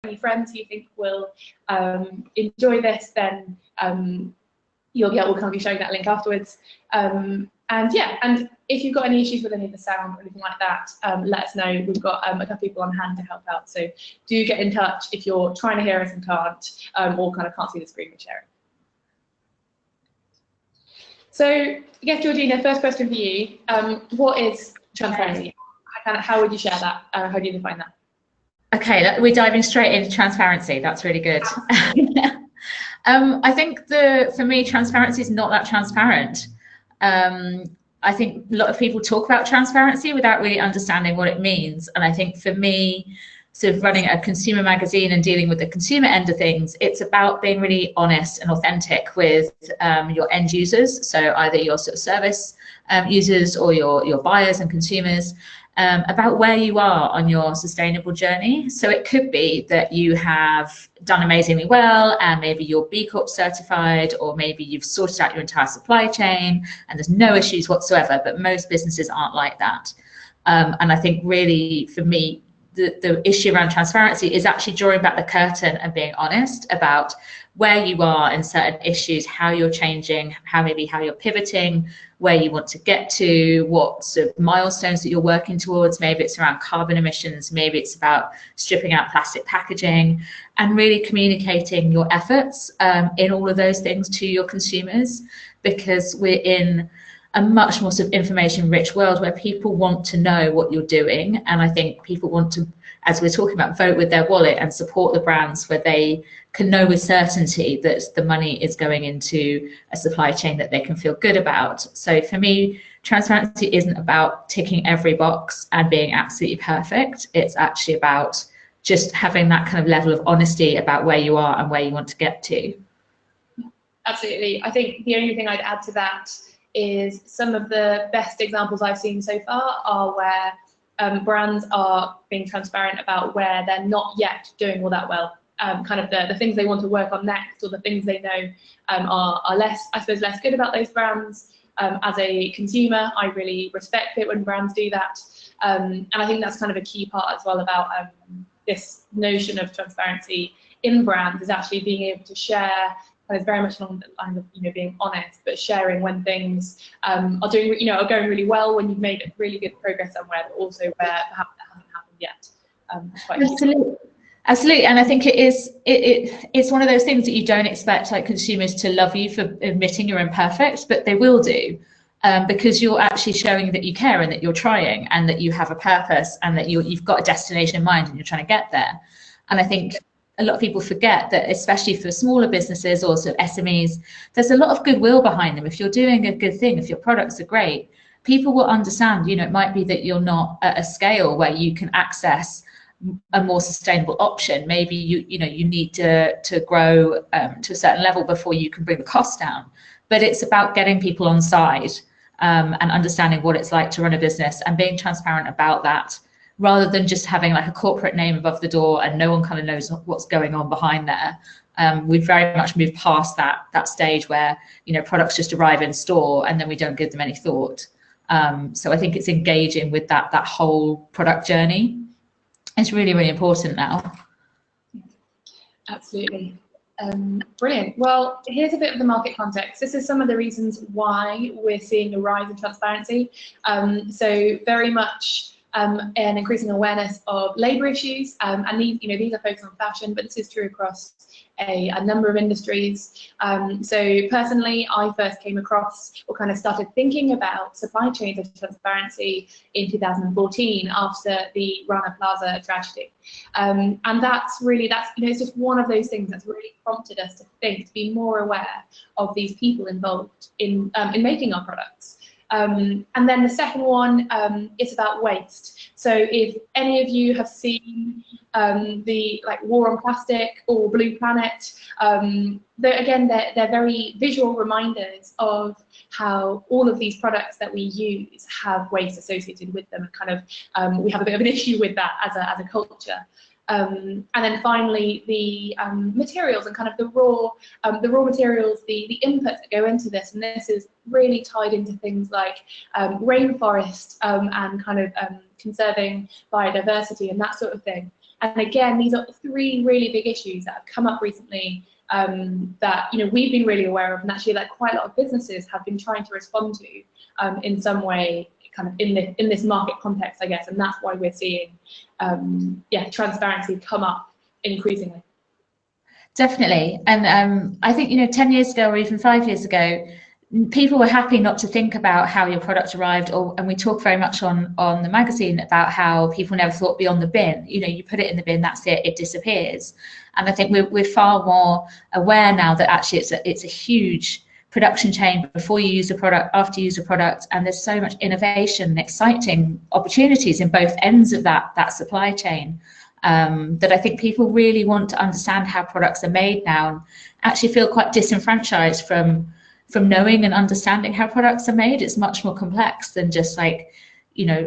any friends who you think will enjoy this, then we'll kind of be showing that link afterwards. And yeah, and if you've got any issues with any of the sound or anything like that, let us know. We've got a couple people on hand to help out. So do get in touch if you're trying to hear us and can't, or kind of can't see the screen we're sharing. So I guess, Georgina, first question for you. What is transparency? How would you share that? How do you define that? Okay, we're diving straight into transparency. That's really good. I think for me, transparency is not that transparent. I think a lot of people talk about transparency without really understanding what it means. And I think for me, sort of running a consumer magazine and dealing with the consumer end of things, it's about being really honest and authentic with your end users. So either your sort of service users or your buyers and consumers, about where you are on your sustainable journey. So it could be that you have done amazingly well and maybe you're B Corp certified, or maybe you've sorted out your entire supply chain and there's no issues whatsoever, but most businesses aren't like that. And I think really for me, the issue around transparency is actually drawing back the curtain and being honest about where you are in certain issues, how you're changing, how you're pivoting, where you want to get to, what sort of milestones that you're working towards. Maybe it's around carbon emissions, maybe it's about stripping out plastic packaging, and really communicating your efforts in all of those things to your consumers, because we're in a much more sort of information-rich world where people want to know what you're doing. And I think people want to, as we're talking about, vote with their wallet and support the brands where they can know with certainty that the money is going into a supply chain that they can feel good about. So for me, transparency isn't about ticking every box and being absolutely perfect. It's actually about just having that kind of level of honesty about where you are and where you want to get to. Absolutely. I think the only thing I'd add to that is some of the best examples I've seen so far are where brands are being transparent about where they're not yet doing all that well. Kind of the things they want to work on next, or the things they know are less, I suppose, less good about those brands. As a consumer, I really respect it when brands do that. And I think that's kind of a key part as well about this notion of transparency in brands, is actually being able to share. And it's very much along the line of being honest, but sharing when things are going really well, when you've made really good progress somewhere, but also where perhaps that hasn't happened yet. Absolutely, and I think it's one of those things that you don't expect like consumers to love you for admitting you're imperfect, but they will do, because you're actually showing that you care and that you're trying and that you have a purpose and that you've got a destination in mind and you're trying to get there. And I think a lot of people forget that, especially for smaller businesses or sort of SMEs, there's a lot of goodwill behind them. If you're doing a good thing, if your products are great, people will understand. It might be that you're not at a scale where you can access a more sustainable option. Maybe you need to grow to a certain level before you can bring the cost down. But it's about getting people on side and understanding what it's like to run a business and being transparent about that, rather than just having like a corporate name above the door and no one kind of knows what's going on behind there. We've very much moved past that stage where products just arrive in store and then we don't give them any thought. So I think it's engaging with that whole product journey. It's really, really important now. Absolutely. Brilliant. Well, here's a bit of the market context. This is some of the reasons why we're seeing a rise in transparency. So very much an increasing awareness of labour issues, and these are focused on fashion, but this is true across a number of industries. So personally, I first came across or kind of started thinking about supply chain transparency in 2014 after the Rana Plaza tragedy, and it's just one of those things that's really prompted us to think, to be more aware of these people involved in making our products. And then the second one is about waste. So if any of you have seen the War on Plastic or Blue Planet, they're very visual reminders of how all of these products that we use have waste associated with them, and kind of we have a bit of an issue with that as a culture. And then finally, the materials and kind of the raw materials, the inputs that go into this, and this is really tied into things like rainforest and kind of conserving biodiversity and that sort of thing. And again, these are three really big issues that have come up recently that we've been really aware of, and actually that quite a lot of businesses have been trying to respond to in some way, kind of in this market context, I guess, and that's why we're seeing transparency come up increasingly. Definitely, and I think 10 years ago or even 5 years ago, people were happy not to think about how your product arrived, and we talk very much on the magazine about how people never thought beyond the bin. You put it in the bin, that's it, it disappears. And I think we're far more aware now that actually it's a huge production chain before you use a product, after you use a product, and there's so much innovation and exciting opportunities in both ends of that supply chain. That I think people really want to understand how products are made now, and actually feel quite disenfranchised from knowing and understanding how products are made. It's much more complex than just like,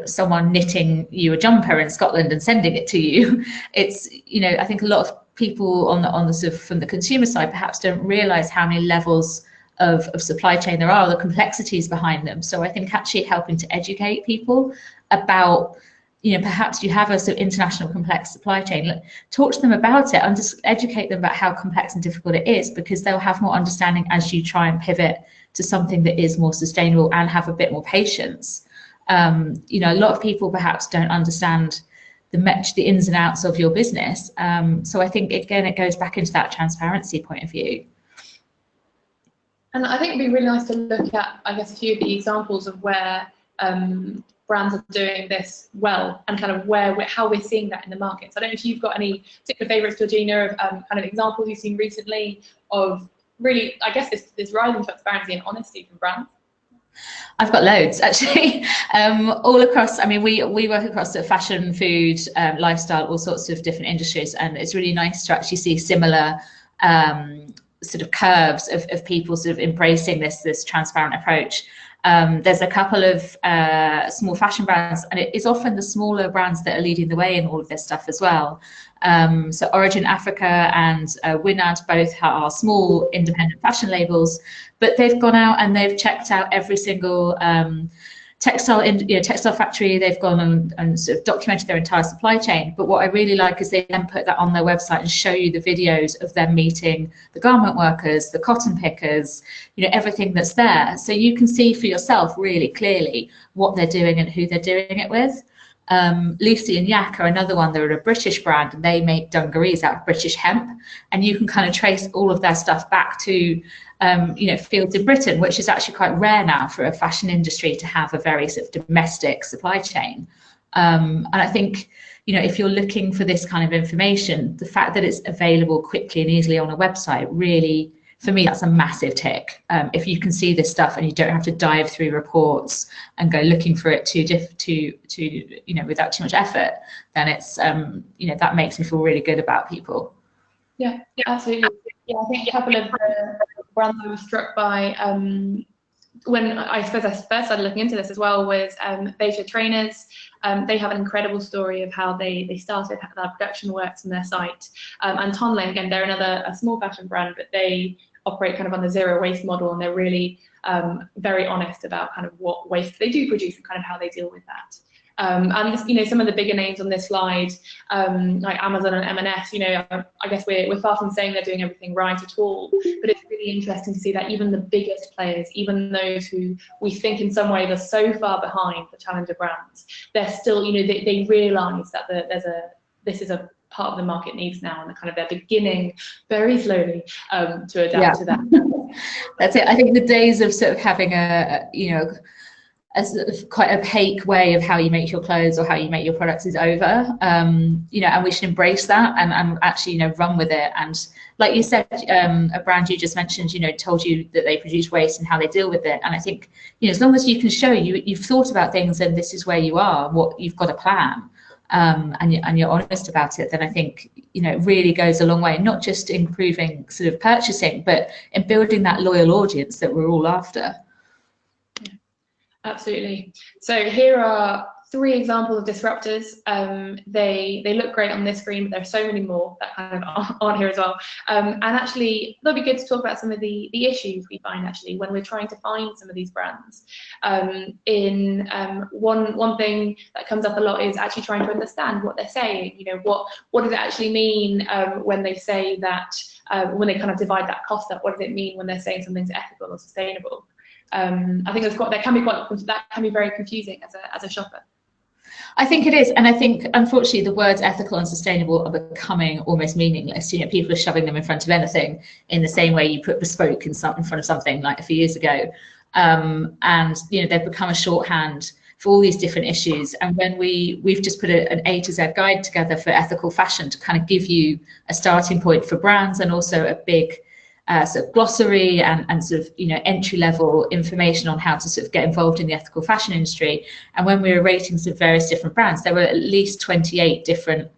someone knitting you a jumper in Scotland and sending it to you. It's, I think a lot of people on the sort of from the consumer side perhaps don't realize how many levels of supply chain there are, the complexities behind them. So I think actually helping to educate people about, perhaps you have a sort of international complex supply chain, talk to them about it and just educate them about how complex and difficult it is, because they'll have more understanding as you try and pivot to something that is more sustainable and have a bit more patience. A lot of people perhaps don't understand the ins and outs of your business. So I think, again, it goes back into that transparency point of view. And I think it'd be really nice to look at, I guess, a few of the examples of where brands are doing this well, and kind of how we're seeing that in the market. So I don't know if you've got any particular favourites, Georgina, of kind of examples you've seen recently of really, I guess, this rise in transparency and honesty from brands. I've got loads, actually, all across. I mean, we work across the fashion, food, lifestyle, all sorts of different industries, and it's really nice to actually see similar sort of curves of people sort of embracing this transparent approach. There's a couple of small fashion brands, and it is often the smaller brands that are leading the way in all of this stuff as well. So Origin Africa and Winad both are small independent fashion labels, but they've gone out and they've checked out every single textile factory. They've gone and sort of documented their entire supply chain. But what I really like is they then put that on their website and show you the videos of them meeting the garment workers, the cotton pickers, everything that's there. So you can see for yourself really clearly what they're doing and who they're doing it with. Lucy and Yak are another one. They're a British brand, and they make dungarees out of British hemp, and you can kind of trace all of their stuff back to fields in Britain, which is actually quite rare now for a fashion industry to have a very sort of domestic supply chain. And I think, if you're looking for this kind of information, the fact that it's available quickly and easily on a without really, for me, that's a massive tick. If you can see this stuff and you don't have to dive through reports and go looking for it without too much effort, then it's that makes me feel really good about people. Yeah, absolutely. Yeah, I think a couple of brands I was struck by when I suppose I first started looking into this as well was Beige Trainers. They have an incredible story of how they started, how their production works on their site. And Tonley, again, they're a small fashion brand, but they operate kind of on the zero waste model, and they're really very honest about kind of what waste they do produce and kind of how they deal with that. And some of the bigger names on this slide, like Amazon and M&S, I guess we're far from saying they're doing everything right at all, but it's really interesting to see that even the biggest players, even those who we think in some ways are so far behind the challenger brands, they're still, they realise that this is a part of the market needs now, and they're beginning very slowly to adapt to that. That's it. I think the days of sort of having a sort of quite opaque way of how you make your clothes or how you make your products is over, and we should embrace that and actually run with it. And like you said, a brand you just mentioned told you that they produce waste and how they deal with it, and I think as long as you can show you've thought about things and this is where you are, what you've got a plan, and you're honest about it, then I think it really goes a long way, not just improving sort of purchasing, but in building that loyal audience that we're all after. Absolutely. So here are 3 examples of disruptors. They look great on this screen, but there are so many more that kind of are on here as well. And actually, it'll be good to talk about some of the issues we find actually when we're trying to find some of these brands. One thing that comes up a lot is actually trying to understand what they're saying. You know, what does it actually mean when they say that, when they kind of divide that cost up? What does it mean when they're saying something's ethical or sustainable? I think that can be very confusing as a shopper. I think it is, and I think unfortunately the words ethical and sustainable are becoming almost meaningless. You know, people are shoving them in front of anything in the same way you put bespoke in front of something like a few years ago, and you know, they've become a shorthand for all these different issues. And when we've just put an A to Z guide together for ethical fashion to kind of give you a starting point for brands, and also a big sort of glossary and sort of, you know, entry-level information on how to sort of get involved in the ethical fashion industry. And when we were rating some various different brands, there were at least 28 different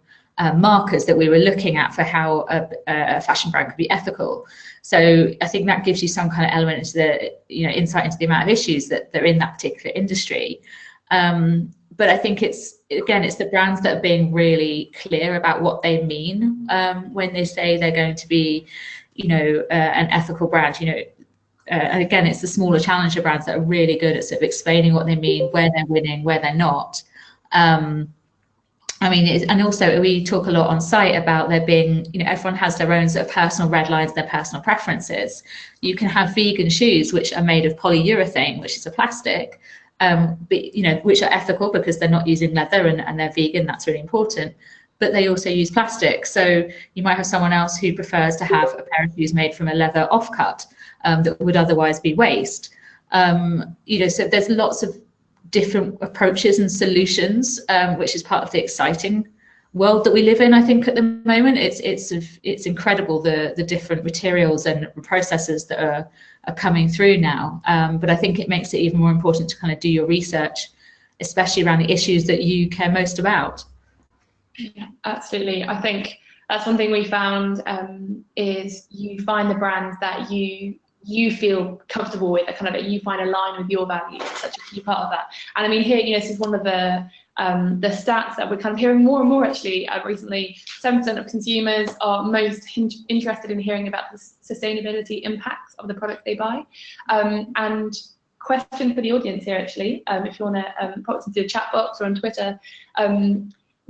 markers that we were looking at for how a fashion brand could be ethical. So I think that gives you some kind of element into the, you know, insight into the amount of issues that are in that particular industry. But I think it's the brands that are being really clear about what they mean when they say they're going to be, you know, an ethical brand. You know, and again, it's the smaller challenger brands that are really good at sort of explaining what they mean, where they're winning, where they're not. I mean, and also we talk a lot on site about there being, you know, everyone has their own sort of personal red lines, their personal preferences. You can have vegan shoes which are made of polyurethane, which is a plastic, but, you know, which are ethical because they're not using leather and they're vegan. That's really important. But they also use plastic. So you might have someone else who prefers to have a pair of shoes made from a leather offcut that would otherwise be waste. You know, so there's lots of different approaches and solutions, which is part of the exciting world that we live in. I think at the moment it's incredible the different materials and processes that are coming through now. But I think it makes it even more important to kind of do your research, especially around the issues that you care most about. Yeah, absolutely. I think that's one thing we found is you find the brands that you feel comfortable with, that you find align with your values. It's such a key part of that. And I mean, here, you know, this is one of the stats that we're kind of hearing more and more actually recently. 7% of consumers are most interested in hearing about the sustainability impacts of the product they buy. And question for the audience here actually, if you want to pop it into the chat box or on Twitter,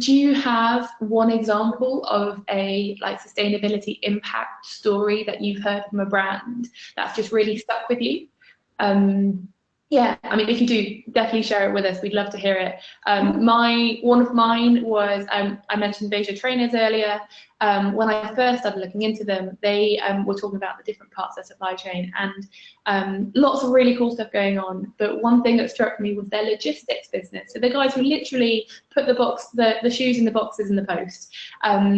do you have one example of a sustainability impact story that you've heard from a brand that's just really stuck with you? Yeah, I mean, if you do, definitely share it with us. We'd love to hear it. One of mine was, I mentioned Beja trainers earlier. When I first started looking into them, they were talking about the different parts of the supply chain and lots of really cool stuff going on. But one thing that struck me was their logistics business. So the guys who literally put the shoes in the boxes in the post.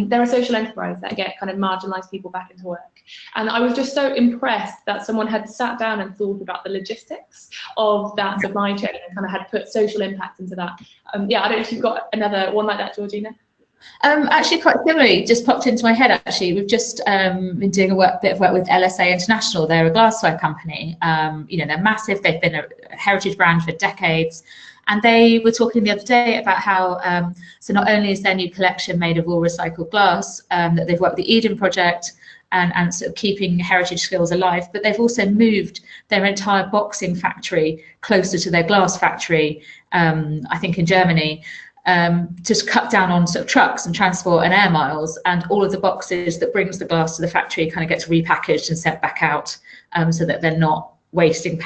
They're a social enterprise that get kind of marginalised people back into work. And I was just so impressed that someone had sat down and thought about the logistics of that supply chain and kind of had put social impact into that. Yeah, I don't know if you've got another one like that, Georgina. Actually, quite similarly, just popped into my head. Actually, we've just been doing a bit of work with LSA International. They're a glassware company. You know, they're massive. They've been a heritage brand for decades, and they were talking the other day about how so not only is their new collection made of all recycled glass, that they've worked with the Eden Project and sort of keeping heritage skills alive, but they've also moved their entire boxing factory closer to their glass factory, I think in Germany, to cut down on sort of trucks and transport and air miles, and all of the boxes that brings the glass to the factory kind of gets repackaged and sent back out, so that they're not wasting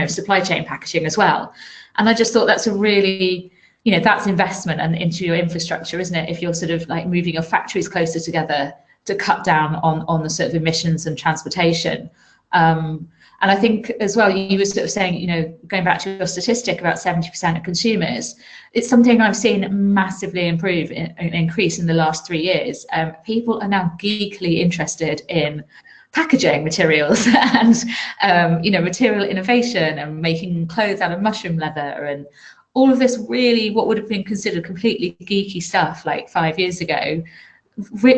supply chain packaging as well. And I just thought that's a really, you know, that's investment and into your infrastructure, isn't it? If you're sort of like moving your factories closer together to cut down on the sort of emissions and transportation. And I think as well, you were sort of saying, you know, going back to your statistic about 70% of consumers, it's something I've seen massively increase in the last 3 years. People are now geekily interested in packaging materials and, you know, material innovation and making clothes out of mushroom leather and all of this really what would have been considered completely geeky stuff like 5 years ago.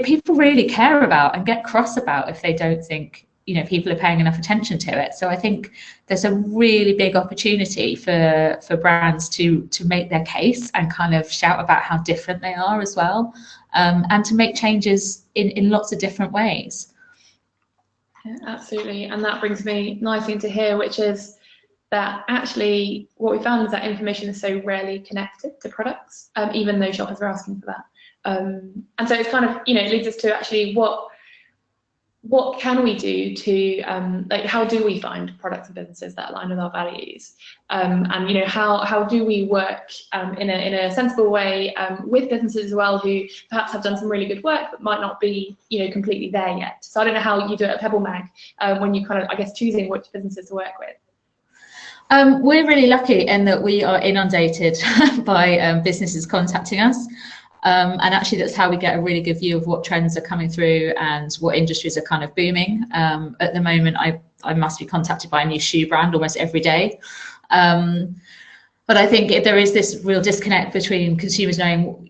People really care about and get cross about if they don't think, people are paying enough attention to it. So I think there's a really big opportunity for brands to make their case and kind of shout about how different they are as well, and to make changes in lots of different ways. Yeah, absolutely. And that brings me nicely into here, which is that actually what we found is that information is so rarely connected to products, even though shoppers are asking for that. And so it's kind of, it leads us to actually what can we do to, like, how do we find products and businesses that align with our values? And, how do we work in a sensible way with businesses as well who perhaps have done some really good work but might not be, completely there yet. So I don't know how you do it at Pebble Mag when you kind of, I guess, choosing which businesses to work with. We're really lucky in that we are inundated by businesses contacting us. And actually that's how we get a really good view of what trends are coming through and what industries are kind of booming. At the moment, I must be contacted by a new shoe brand almost every day. But I think there is this real disconnect between consumers knowing,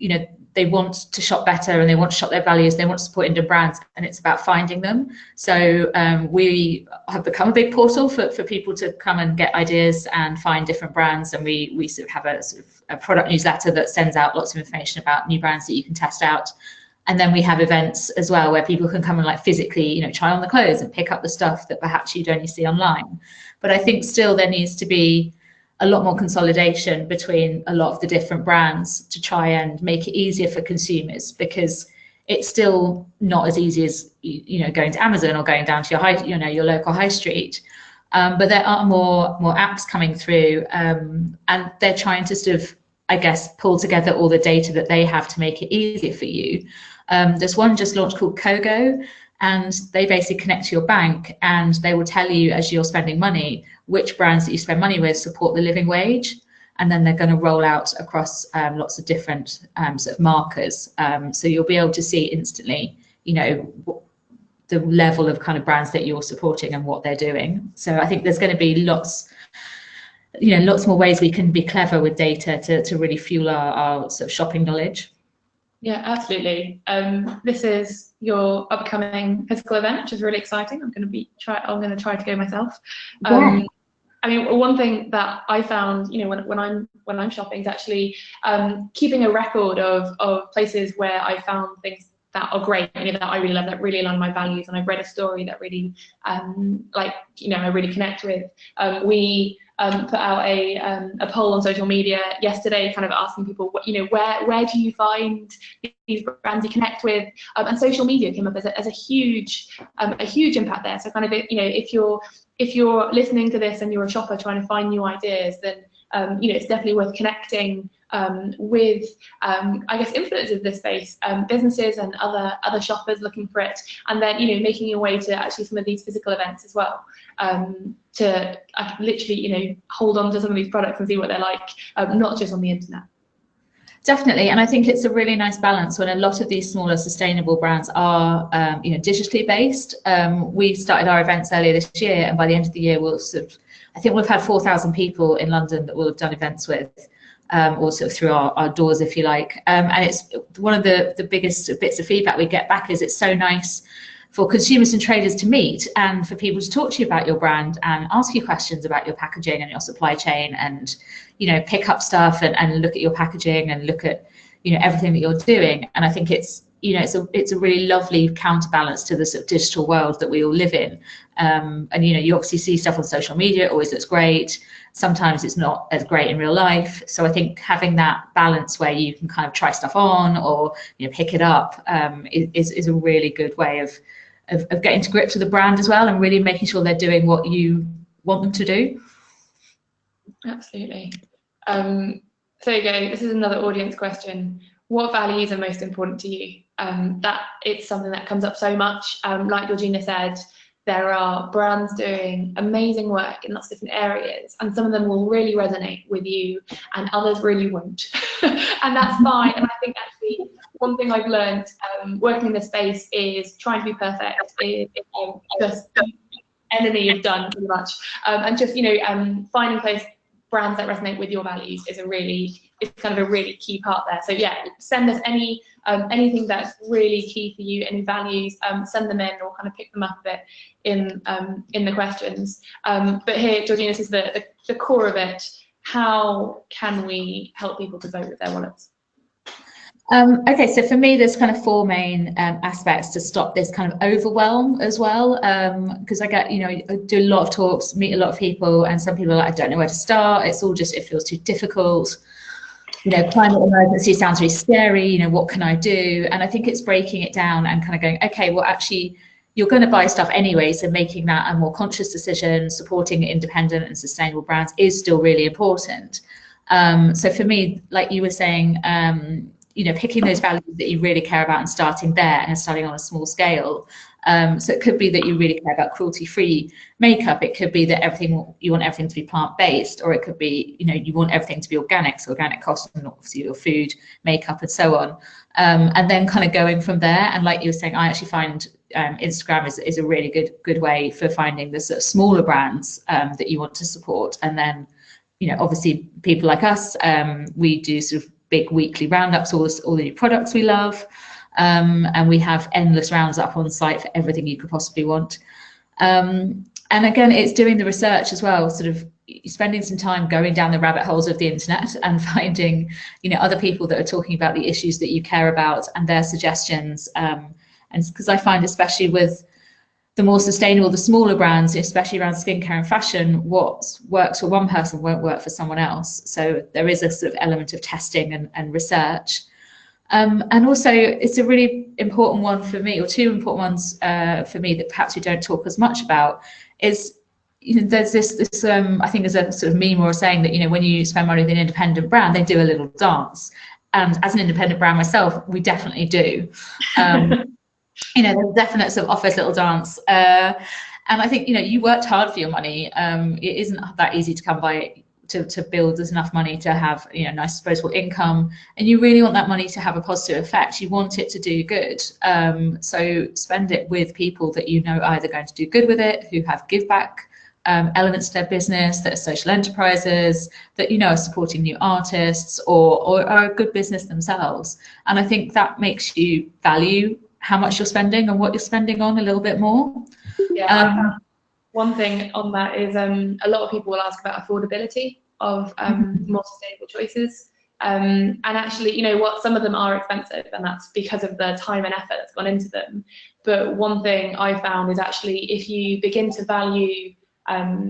they want to shop better and they want to shop their values, they want to support indie brands, and it's about finding them. So we have become a big portal for people to come and get ideas and find different brands, and we sort of have a product newsletter that sends out lots of information about new brands that you can test out. And then we have events as well where people can come and physically, try on the clothes and pick up the stuff that perhaps you'd only see online. But I think still there needs to be a lot more consolidation between a lot of the different brands to try and make it easier for consumers, because it's still not as easy as going to Amazon or going down to your local high street. But there are more apps coming through, and they're trying to sort of, I guess, pull together all the data that they have to make it easier for you. There's one just launched called Kogo, and they basically connect to your bank and they will tell you as you're spending money which brands that you spend money with support the living wage, and then they're going to roll out across lots of different sort of markers, so you'll be able to see instantly the level of kind of brands that you're supporting and what they're doing. So I think there's going to be lots more ways we can be clever with data to really fuel our sort of shopping knowledge. Yeah, absolutely. This is your upcoming physical event, which is really exciting. I'm going to try to go myself. Yeah. I mean, one thing that I found, when I'm shopping is actually keeping a record of places where I found things that are great, that I really love, that really align my values, and I've read a story that really, I really connect with. We put out a poll on social media yesterday, kind of asking people, where do you find these brands you connect with? And social media came up as a huge impact there. So kind of, if you're listening to this and you're a shopper trying to find new ideas, then it's definitely worth connecting with, I guess, influencers of this space, businesses and other shoppers looking for it, and then making your way to actually some of these physical events as well, to literally hold on to some of these products and see what they're like, not just on the internet. Definitely, and I think it's a really nice balance when a lot of these smaller sustainable brands are digitally based. We started our events earlier this year, and by the end of the year I think we've had 4,000 people in London that we'll have done events with, also through our doors, if you like. And it's one of the biggest bits of feedback we get back is it's so nice for consumers and traders to meet and for people to talk to you about your brand and ask you questions about your packaging and your supply chain, and pick up stuff and look at your packaging and look at everything that you're doing. And I think it's a really lovely counterbalance to the sort of digital world that we all live in. And you obviously see stuff on social media, it always looks great. Sometimes it's not as great in real life. So I think having that balance where you can kind of try stuff on or pick it up is a really good way of getting to grips with the brand as well, and really making sure they're doing what you want them to do. Absolutely. So there you go. This is another audience question. What values are most important to you? That it's something that comes up so much. Like Georgina said, there are brands doing amazing work in lots of different areas, and some of them will really resonate with you and others really won't. And that's fine. And I think actually one thing I've learned working in this space is trying to be perfect is just the enemy of done, pretty much. And just finding brands that resonate with your values is a really is kind of a really key part there. So yeah, send us anything that's really key for you, any values, send them in, or kind of pick them up a bit in the questions. But here, Georgina, this is the core of it. How can we help people to vote with their wallets? Okay, so for me, there's kind of four main aspects to stop this kind of overwhelm as well, because I get, I do a lot of talks, meet a lot of people, and some people are like, I don't know where to start. It's all just, it feels too difficult. Climate emergency sounds really scary. What can I do? And I think it's breaking it down and kind of going, okay, well, actually, you're going to buy stuff anyway, so making that a more conscious decision, supporting independent and sustainable brands is still really important. So for me, like you were saying, picking those values that you really care about and starting there and starting on a small scale. So it could be that you really care about cruelty-free makeup. It could be that you want everything to be plant-based, or it could be, you want everything to be organic, so organic cotton, obviously your food, makeup, and so on. And then kind of going from there. And like you were saying, I actually find Instagram is a really good way for finding the sort of smaller brands that you want to support. And then, obviously people like us, we do sort of big weekly roundups, all the new products we love, and we have endless rounds up on site for everything you could possibly want. And again, it's doing the research as well, sort of spending some time going down the rabbit holes of the internet and finding, other people that are talking about the issues that you care about and their suggestions. And because I find, especially with the more sustainable, the smaller brands, especially around skincare and fashion, what works for one person won't work for someone else. So there is a sort of element of testing and research. And also, it's a really important one for me, or two important ones for me that perhaps we don't talk as much about, is, there's this I think there's a sort of meme or a saying that, when you spend money with an independent brand, they do a little dance. And as an independent brand myself, we definitely do. There's a definite sort of office little dance. And I think, you worked hard for your money. It isn't that easy to come by to build enough money to have, nice disposable income. And you really want that money to have a positive effect. You want it to do good. So spend it with people that are either going to do good with it, who have give back elements to their business, that are social enterprises, that are supporting new artists, or are a good business themselves. And I think that makes you value how much you're spending and what you're spending on a little bit more. Yeah, one thing on that is a lot of people will ask about affordability of more sustainable choices. And actually, what, some of them are expensive, and that's because of the time and effort that's gone into them. But one thing I found is actually, if you begin to value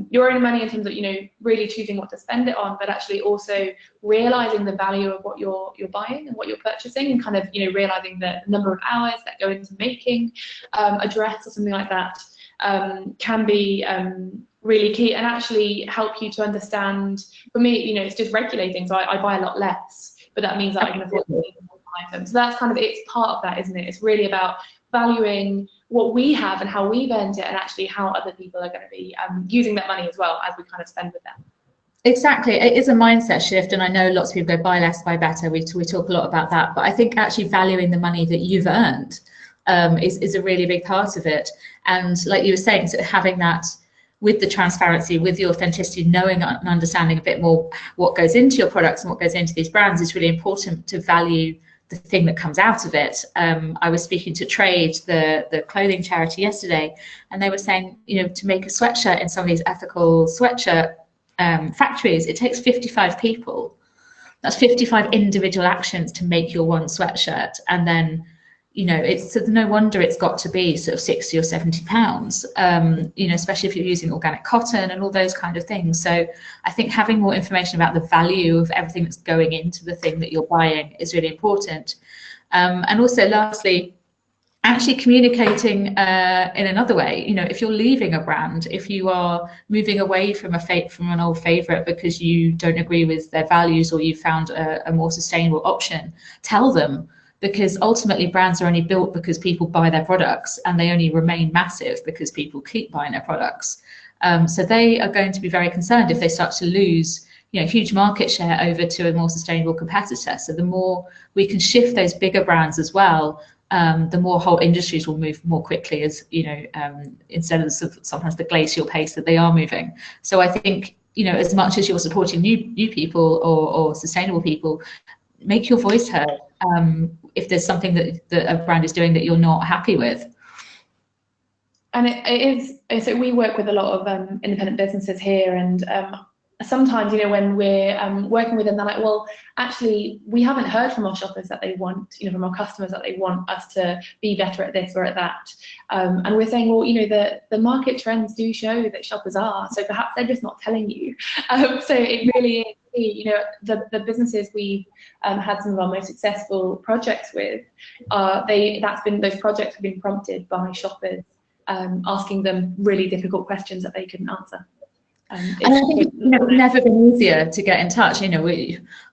your own money in terms of, really choosing what to spend it on, but actually also realizing the value of what you're buying and what you're purchasing, and kind of, realizing the number of hours that go into making a dress or something like that, can be really key, and actually help you to understand. For me, it's just regulating, so I buy a lot less, but that means that I can afford more items. So that's kind of, it's part of that, isn't it? It's really about valuing what we have and how we've earned it, and actually how other people are going to be using that money as well as we kind of spend with them. Exactly, it is a mindset shift, and I know lots of people go buy less, buy better. We talk a lot about that, but I think actually valuing the money that you've earned is a really big part of it. And like you were saying, sort of having that with the transparency, with the authenticity, knowing and understanding a bit more what goes into your products and what goes into these brands is really important to value the thing that comes out of it. I was speaking to Trade, the clothing charity, yesterday, and they were saying, to make a sweatshirt in some of these ethical sweatshirt factories, it takes 55 people. That's 55 individual actions to make your one sweatshirt, and then it's no wonder it's got to be sort of 60 or 70 pounds, especially if you're using organic cotton and all those kind of things. So I think having more information about the value of everything that's going into the thing that you're buying is really important. And also, lastly, actually communicating in another way. If you're leaving a brand, if you are moving away from an old favorite because you don't agree with their values, or you found a more sustainable option, tell them. Because ultimately brands are only built because people buy their products, and they only remain massive because people keep buying their products. So they are going to be very concerned if they start to lose huge market share over to a more sustainable competitor. So the more we can shift those bigger brands as well, the more whole industries will move more quickly, as instead of sometimes the glacial pace that they are moving. So I think you know, as much as you're supporting new people or sustainable people, make your voice heard if there's something that a brand is doing that you're not happy with. And it is, so we work with a lot of independent businesses here, and sometimes, you know, when we're working with them, they're like, well, actually, we haven't heard from our shoppers that they want, you know, from our customers that they want us to be better at this or at that. And we're saying, well, you know, the market trends do show that shoppers are, so perhaps they're just not telling you. So it really is, you know, the businesses we've had some of our most successful projects with, those projects have been prompted by shoppers asking them really difficult questions that they couldn't answer. And I think it's never been easier to get in touch. You know,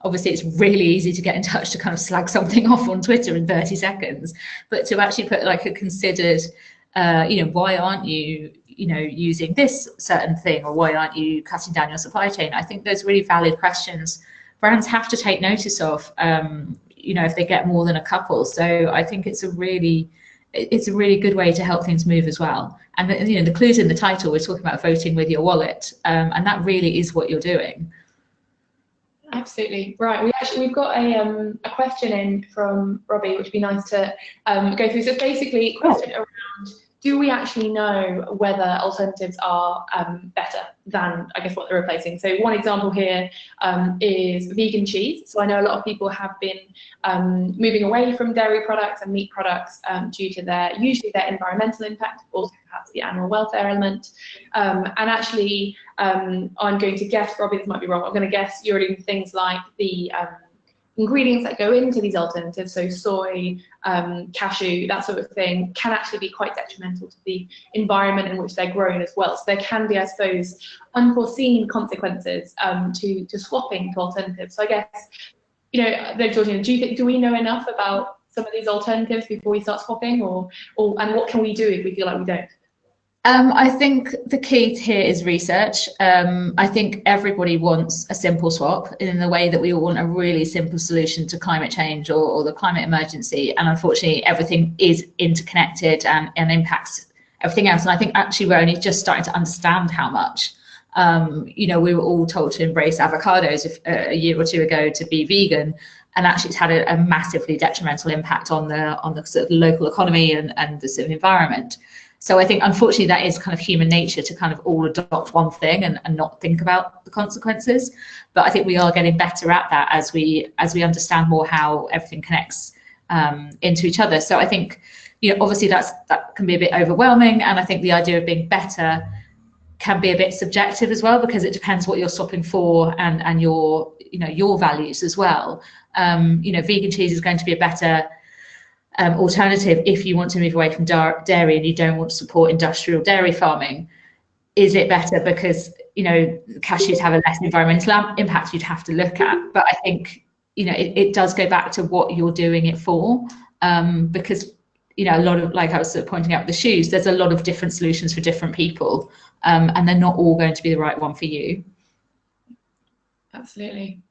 obviously it's really easy to get in touch to kind of slag something off on Twitter in 30 seconds, but to actually put like a considered, you know, why aren't you, you know, using this certain thing, or why aren't you cutting down your supply chain? I think those really valid questions brands have to take notice of, you know, if they get more than a couple. So I think it's a really good way to help things move as well. And you know, the clue's in the title. We're talking about voting with your wallet, and that really is what you're doing. Absolutely right. We've got a question in from Robbie, which would be nice to go through. So basically, a question around: do we actually know whether alternatives are better than, I guess, what they're replacing? So one example here is vegan cheese. So I know a lot of people have been moving away from dairy products and meat products due to usually their environmental impact, also perhaps the animal welfare element. And actually, I'm going to guess, Robbie, this might be wrong, I'm going to guess you're doing things like the ingredients that go into these alternatives, so soy, cashew, that sort of thing, can actually be quite detrimental to the environment in which they're grown as well. So there can be, I suppose, unforeseen consequences to swapping to alternatives. So I guess, you know, Georgina, do we know enough about some of these alternatives before we start swapping, and what can we do if we feel like we don't? I think the key here is research. I think everybody wants a simple swap in the way that we all want a really simple solution to climate change or the climate emergency. And unfortunately, everything is interconnected and impacts everything else. And I think actually we're only just starting to understand how much. You know, we were all told to embrace avocados a year or two ago to be vegan, and actually it's had a massively detrimental impact on the sort of local economy and the sort of environment. So I think, unfortunately, that is kind of human nature to kind of all adopt one thing and not think about the consequences. But I think we are getting better at that as we understand more how everything connects into each other. So I think, you know, obviously that can be a bit overwhelming, and I think the idea of being better can be a bit subjective as well, because it depends what you're swapping for and your, you know, your values as well. You know, vegan cheese is going to be a better alternative if you want to move away from dairy and you don't want to support industrial dairy farming. Is it better because, you know, cashews have a less environmental impact? You'd have to look at. But I think, you know, it does go back to what you're doing it for, because, you know, a lot of, like I was sort of pointing out with the shoes, there's a lot of different solutions for different people, and they're not all going to be the right one for you. Absolutely.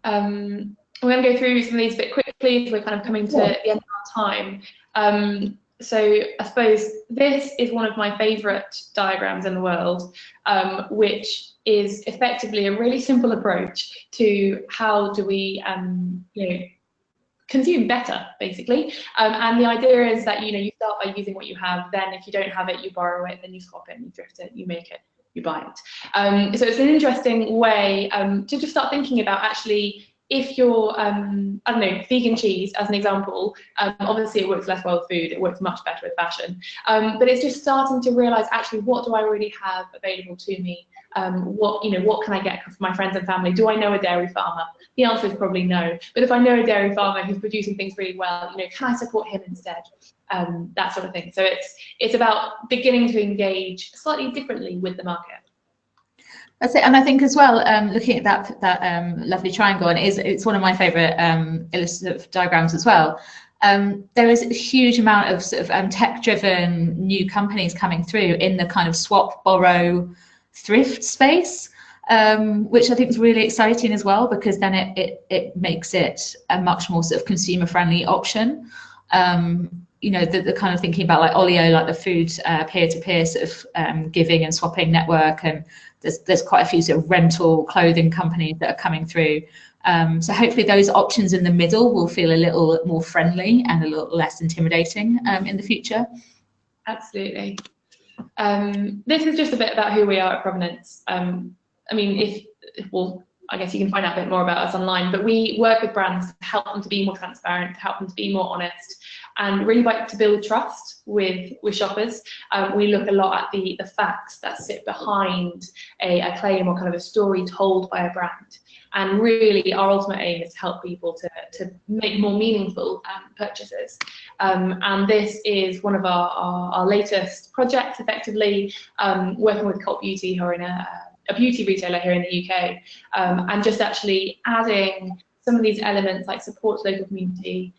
We're going to go through some of these a bit quickly as we're kind of coming to the end of our time. So I suppose this is one of my favourite diagrams in the world, which is effectively a really simple approach to how do we, you know, consume better, basically. And the idea is that, you know, you start by using what you have, then if you don't have it, you borrow it, then you swap it, you thrift it, you make it, you buy it. So it's an interesting way to just start thinking about, actually, if you're, I don't know, vegan cheese as an example, obviously it works less well with food, it works much better with fashion, but it's just starting to realise, actually, what do I really have available to me? What can I get for my friends and family? Do I know a dairy farmer? The answer is probably no. But if I know a dairy farmer who's producing things really well, you know, can I support him instead? That sort of thing. So it's about beginning to engage slightly differently with the market. That's it, and I think as well, looking at that lovely triangle, and it's one of my favourite illustrative diagrams as well. There is a huge amount of sort of tech-driven new companies coming through in the kind of swap, borrow, thrift space, which I think is really exciting as well, because then it makes it a much more sort of consumer-friendly option. You know, the kind of thinking about like Olio, like the food peer-to-peer sort of giving and swapping network, and there's quite a few sort of rental clothing companies that are coming through. So hopefully those options in the middle will feel a little more friendly and a little less intimidating in the future. Absolutely. This is just a bit about who we are at Provenance. I mean, I guess you can find out a bit more about us online, but we work with brands to help them to be more transparent, to help them to be more honest, and really like to build trust with shoppers. We look a lot at the facts that sit behind a claim or kind of a story told by a brand. And really our ultimate aim is to help people to make more meaningful purchases. And this is one of our latest projects, effectively, working with Cult Beauty, who are in a beauty retailer here in the UK, and just actually adding some of these elements like support local community,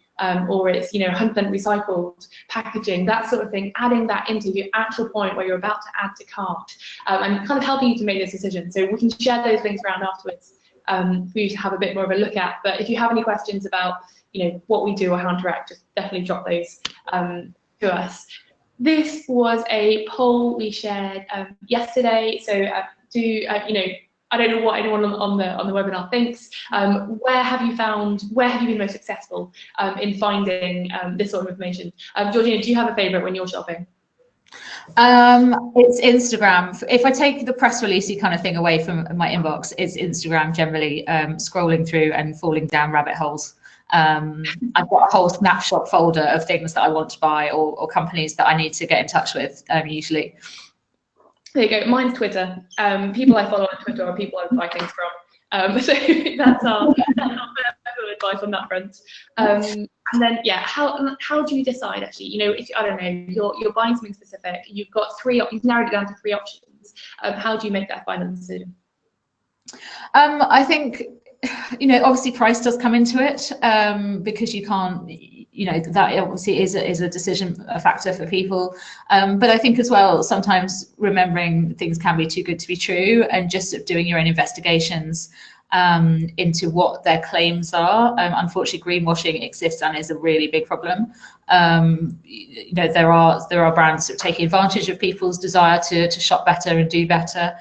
or it's 100% recycled packaging, that sort of thing, adding that into your actual point where you're about to add to cart, and kind of helping you to make this decision. So we can share those links around afterwards for you to have a bit more of a look at. But if you have any questions about what we do or how to interact, just definitely drop those to us. This was a poll we shared yesterday, so I don't know what anyone on the webinar thinks. Where have you been most successful in finding this sort of information? Georgina, do you have a favourite when you're shopping? It's Instagram. If I take the press releasey kind of thing away from my inbox, it's Instagram generally, scrolling through and falling down rabbit holes. I've got a whole snapshot folder of things that I want to buy or companies that I need to get in touch with, usually. There you go. Mine's Twitter. People I follow on Twitter are people I buy things from. So that's our advice on that front. And then, yeah, how do you decide actually? If I don't know, you're buying something specific, you've narrowed it down to 3 options. How do you make that final decision? I think, obviously price does come into it, because you can't, that obviously is a factor for people. But I think as well, sometimes remembering things can be too good to be true, and just sort of doing your own investigations into what their claims are. Unfortunately, greenwashing exists and is a really big problem. There are brands that are taking advantage of people's desire to shop better and do better.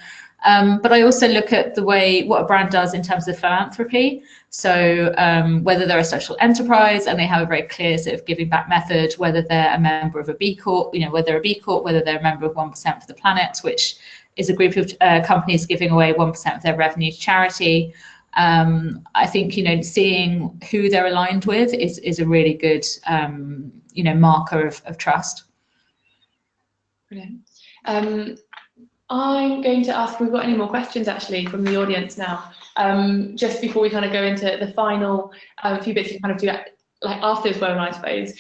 But I also look at what a brand does in terms of philanthropy. So whether they're a social enterprise and they have a very clear sort of giving back method, whether they're a member of a B Corp, whether they're a B Corp, whether they're a member of 1% for the Planet, which is a group of companies giving away 1% of their revenue to charity. I think, seeing who they're aligned with is a really good, marker of trust. Brilliant. I'm going to ask if we've got any more questions actually from the audience now, just before we kind of go into the final few bits we kind of do like after this webinar, I suppose.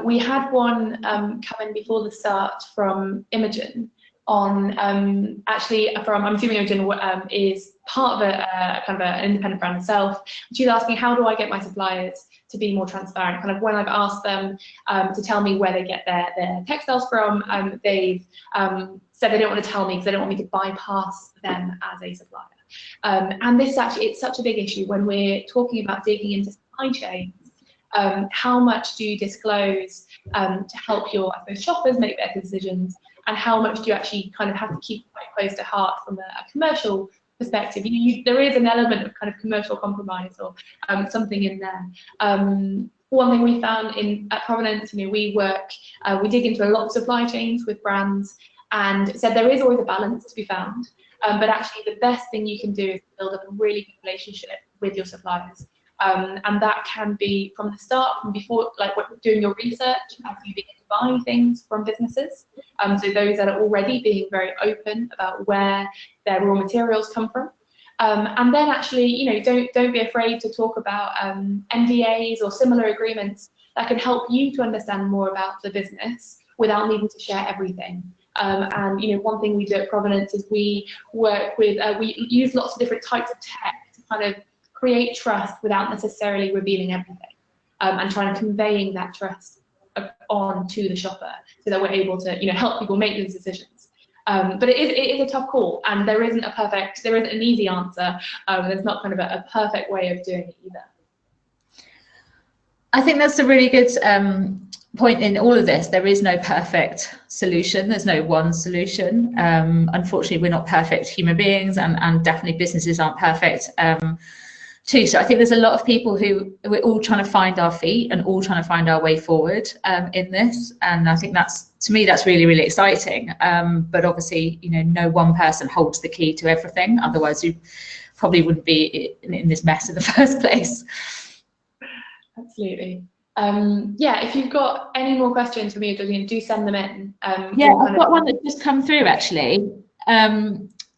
We had one come in before the start from Imogen on I'm assuming Imogen is part of a kind of an independent brand herself. She's asking, how do I get my suppliers to be more transparent? Kind of when I've asked them to tell me where they get their textiles from, they've said they don't want to tell me because they don't want me to bypass them as a supplier. And this it's such a big issue when we're talking about digging into supply chains. How much do you disclose to help your shoppers make better decisions, and how much do you actually kind of have to keep quite close to heart from a commercial perspective? There is an element of kind of commercial compromise or something in there. One thing we found at Provenance, we dig into a lot of supply chains with brands, and said there is always a balance to be found, but actually the best thing you can do is build up a really good relationship with your suppliers. And that can be from the start, from before, like doing your research, as you begin to buy things from businesses. So those that are already being very open about where their raw materials come from. And then actually, don't be afraid to talk about NDAs or similar agreements that can help you to understand more about the business without needing to share everything. And one thing we do at Provenance is we work with, we use lots of different types of tech to kind of create trust without necessarily revealing everything, and trying to conveying that trust on to the shopper so that we're able to help people make those decisions. But it is a tough call, and there isn't an easy answer. There's not kind of a perfect way of doing it either. I think that's a really good point in all of this, there is no perfect solution. There's no one solution. Unfortunately, we're not perfect human beings, and definitely businesses aren't perfect too. So I think there's a lot of people who we're all trying to find our feet and all trying to find our way forward in this. And I think that's, to me, that's really, really exciting. But obviously, you know, no one person holds the key to everything. Otherwise, you probably wouldn't be in this mess in the first place. Absolutely. Yeah, if you've got any more questions for me or Georgina, do send them in. Yeah, I've got one that's just come through actually.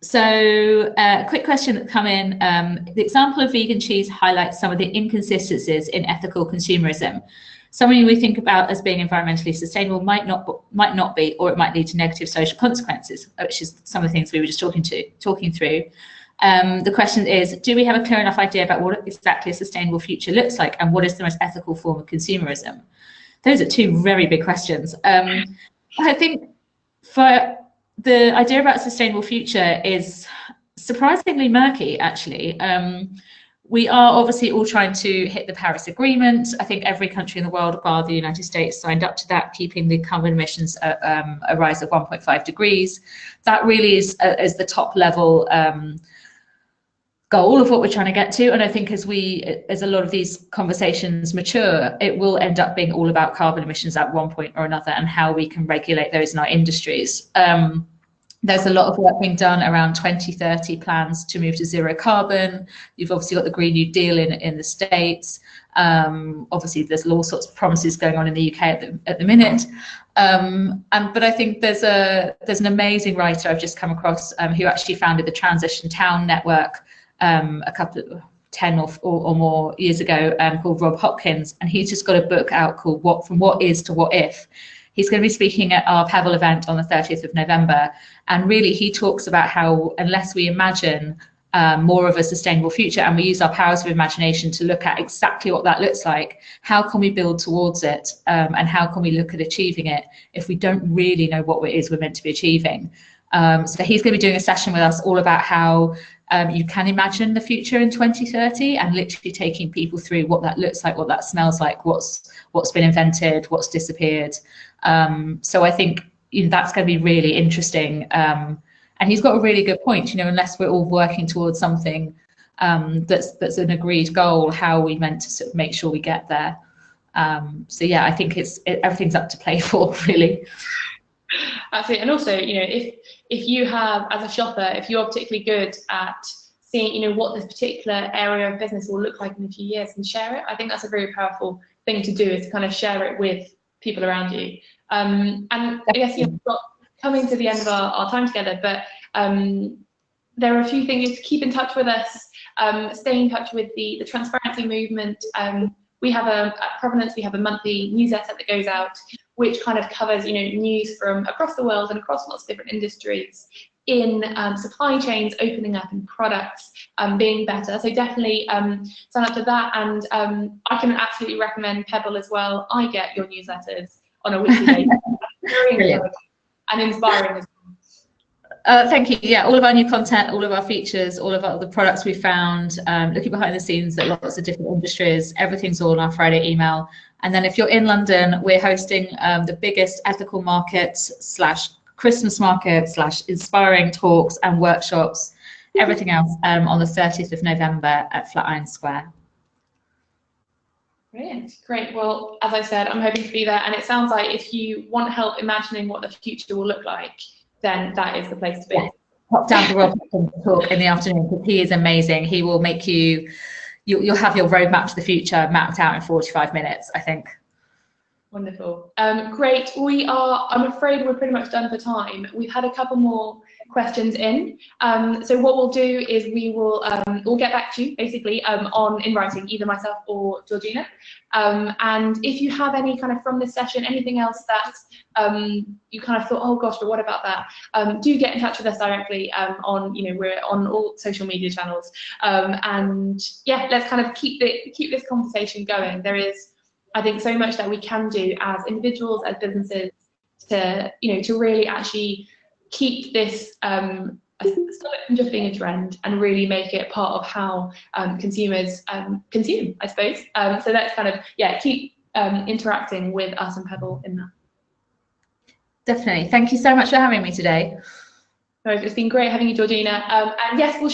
So a quick question that come in. The example of vegan cheese highlights some of the inconsistencies in ethical consumerism. Something we think about as being environmentally sustainable might not be, or it might lead to negative social consequences, which is some of the things we were just talking through. The question is, do we have a clear enough idea about what exactly a sustainable future looks like, and what is the most ethical form of consumerism? Those are two very big questions. I think for the idea about a sustainable future is surprisingly murky, actually. We are obviously all trying to hit the Paris Agreement. I think every country in the world, bar the United States, signed up to that, keeping the carbon emissions a rise of 1.5 degrees. That really is the top level goal of what we're trying to get to. And I think as a lot of these conversations mature, it will end up being all about carbon emissions at one point or another and how we can regulate those in our industries. There's a lot of work being done around 2030 plans to move to zero carbon. You've obviously got the Green New Deal in the States. Obviously, there's all sorts of promises going on in the UK at the minute. But I think there's an amazing writer I've just come across who actually founded the Transition Town Network a couple of 10 or more years ago, called Rob Hopkins, and he's just got a book out called From What Is to What If. He's going to be speaking at our Pebble event on the 30th of November, and really he talks about how unless we imagine more of a sustainable future and we use our powers of imagination to look at exactly what that looks like, how can we build towards it, and how can we look at achieving it if we don't really know what it is we're meant to be achieving. So he's going to be doing a session with us all about how you can imagine the future in 2030 and literally taking people through what that looks like, what that smells like, what's been invented, what's disappeared. So I think, you know, that's going to be really interesting. And he's got a really good point, you know, unless we're all working towards something that's an agreed goal, how are we meant to sort of make sure we get there? So yeah, I think everything's up to play for, really. Absolutely. And also, you know, if you have, as a shopper, if you're particularly good at seeing, you know, what this particular area of business will look like in a few years and share it, I think that's a very powerful thing to do, is to kind of share it with people around you. And I guess you've got coming to the end of our time together, but there are a few things to keep in touch with us, stay in touch with the transparency movement. We have at Provenance, we have a monthly newsletter that goes out, which kind of covers, you know, news from across the world and across lots of different industries in supply chains opening up and products being better. So definitely sign up to that, and I can absolutely recommend Pebble as well. I get your newsletters on a weekly basis. Very encouraging and inspiring as well. Thank you. Yeah, all of our new content, all of our features, all of the products we found, looking behind the scenes at lots of different industries, everything's all in our Friday email. And then if you're in London, we're hosting the biggest ethical markets / Christmas market / inspiring talks and workshops, everything else on the 30th of November at Flatiron Square. Brilliant, great. Well, as I said, I'm hoping to be there, and it sounds like if you want help imagining what the future will look like, then that is the place to be. Yeah. Pop down to Rob talk in the afternoon, because he is amazing. He will make you'll have your roadmap to the future mapped out in 45 minutes, I think. Wonderful. Great. I'm afraid we're pretty much done for time. We've had a couple more questions in. So what we'll do is we'll get back to you basically in writing, either myself or Georgina. And if you have any kind of from this session, anything else that you kind of thought, oh gosh, but what about that? Do get in touch with us directly we're on all social media channels. And yeah, let's kind of keep this conversation going. There is, I think, so much that we can do as individuals, as businesses, to really actually keep this stop it from just being a trend and really make it part of how consumers consume, I suppose. So let's kind of keep interacting with us and Pebble in that. Definitely. Thank you so much for having me today. So it's been great having you, Georgina. And yes, we'll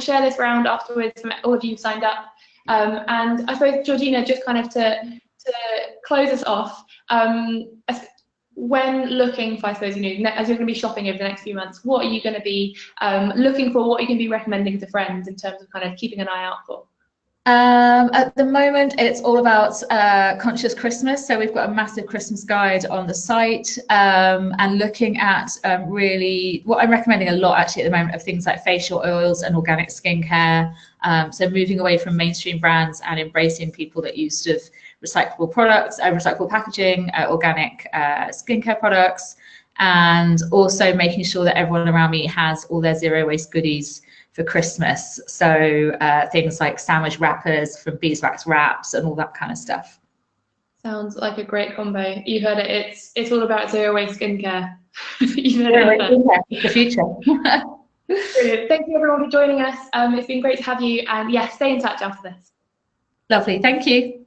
share this round afterwards from all of you signed up. And I suppose, Georgina, just kind of to close us off, when looking for, I suppose, as you're going to be shopping over the next few months, what are you going to be looking for? What are you going to be recommending to friends in terms of kind of keeping an eye out for? At the moment, it's all about conscious Christmas. So we've got a massive Christmas guide on the site, and looking at really what I'm recommending a lot actually at the moment of things like facial oils and organic skincare. So moving away from mainstream brands and embracing people that use sort of recyclable products, recyclable packaging, organic skincare products, and also making sure that everyone around me has all their zero waste goodies for Christmas. So things like sandwich wrappers from beeswax wraps and all that kind of stuff. Sounds like a great combo. You heard it. It's all about zero waste skincare. The future. Brilliant. Thank you everyone for joining us. It's been great to have you, and yeah, stay in touch after this. Lovely. Thank you.